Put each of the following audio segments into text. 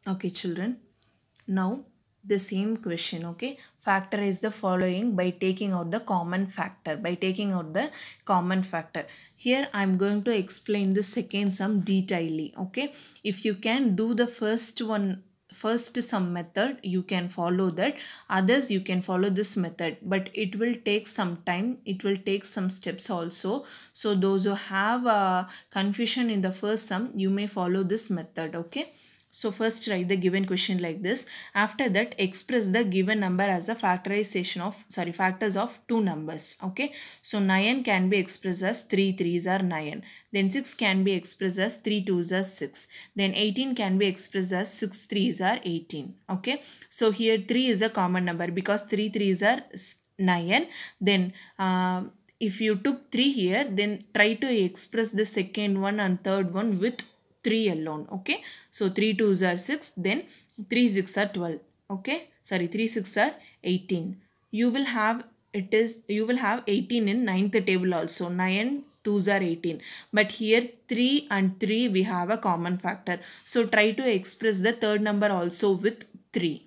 Okay, children. Now the same question, okay? Factorize the following by taking out the common factor. By taking out the common factor. Here I am going to explain the second sum detailedly, okay? If you can do the first sum method, you can follow that. Others you can follow this method, but it will take some time. It will take some steps also. So those who have confusion in the first sum, you may follow this method, okay? So first write the given question like this. After that, express the given number as a factors of two numbers. Okay. So 9 can be expressed as 3 threes are 9. Then 6 can be expressed as 3 twos are 6. Then 18 can be expressed as 6 threes are 18. Okay. So here 3 is a common number because 3 threes are 9. Then if you took 3 here, then try to express the second one and third one with 3 alone. Okay. So 3 twos are 6, then 3 6 are 12. Okay. Sorry, 3 6 are 18. You will have 18 in ninth table also. 9 twos are 18. But here 3 and 3 we have a common factor. So try to express the third number also with 3.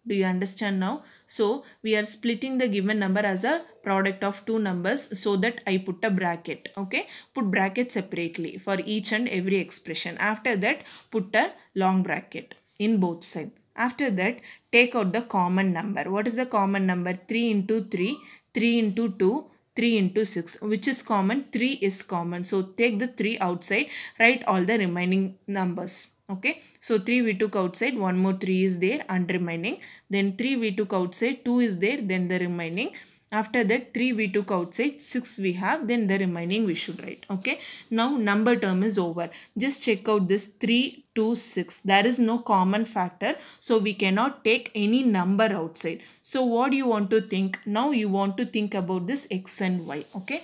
Do you understand now? So we are splitting the given number as a product of two numbers, so that I put a bracket. Okay. Put bracket separately for each and every expression. After that, put a long bracket in both sides. After that, take out the common number. What is the common number? 3 into 3, 3 into 2, 3 into 6. Which is common? 3 is common. So take the 3 outside. Write all the remaining numbers. Okay. So 3 we took outside. One more 3 is there and remaining. Then 3 we took outside. 2 is there. Then the remaining. After that 3 we took outside. 6 we have. Then the remaining we should write. Okay. Now number term is over. Just check out this 3, 2, 6. There is no common factor. So we cannot take any number outside. So what do you want to think? Now you want to think about this x and y. Okay.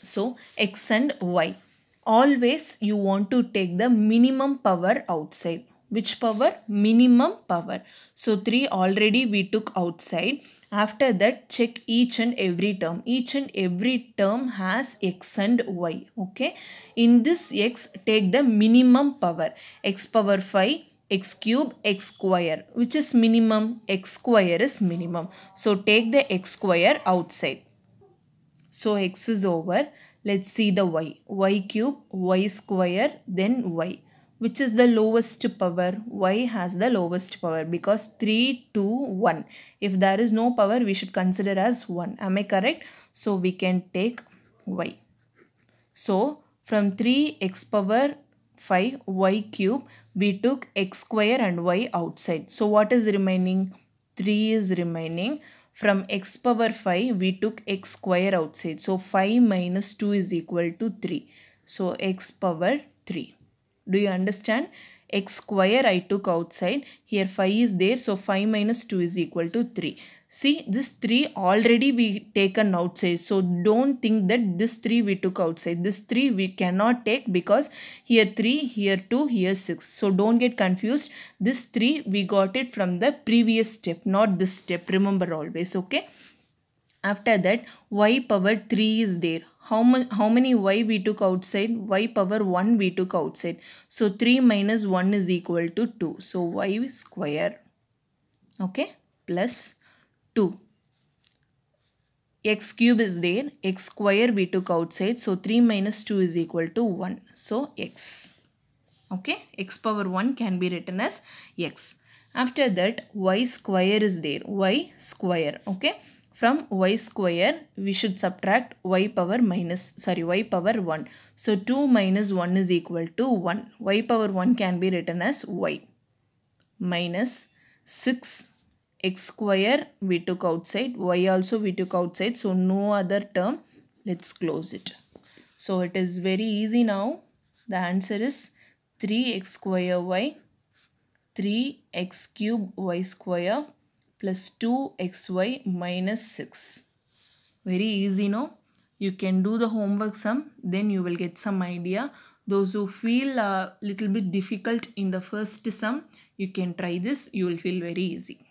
So x and y. Always you want to take the minimum power outside. Which power? Minimum power. So 3 already we took outside. After that, check each and every term. Each and every term has x and y. Okay. In this x, take the minimum power. X power 5, x cube, x square. Which is minimum? X square is minimum. So take the x square outside. So x is over. Let's see the y. Y cube, y square, then y. Which is the lowest power? Y has the lowest power because 3, 2, 1. If there is no power, we should consider as 1. Am I correct? So we can take y. So from 3x power 5 y cube, we took x square and y outside. So what is remaining? 3 is remaining. From x power 5, we took x square outside. So 5 minus 2 is equal to 3. So x power 3. Do you understand? X square I took outside. Here 5 is there. So 5 minus 2 is equal to 3. See, this 3 already we taken outside. So don't think that this 3 we took outside. This 3 we cannot take because here 3, here 2, here 6. So don't get confused. This 3 we got it from the previous step, not this step. Remember always, okay? After that, y power 3 is there. How many y we took outside? Y power 1 we took outside. So 3 minus 1 is equal to 2. So y square. Okay. Plus 2. X cube is there. X square we took outside. So 3 minus 2 is equal to 1. So x. Okay. X power 1 can be written as x. After that, y square is there. Y square. Okay. From y square, we should subtract y power 1. So 2 minus 1 is equal to 1. Y power 1 can be written as y. Minus 6 x square we took outside. Y also we took outside. So no other term. Let's close it. So it is very easy now. The answer is 3x square y. 3x cube y square plus 2xy minus 6. Very easy, no? You can do the homework sum, then you will get some idea. Those who feel a little bit difficult in the first sum, you can try this. You will feel very easy.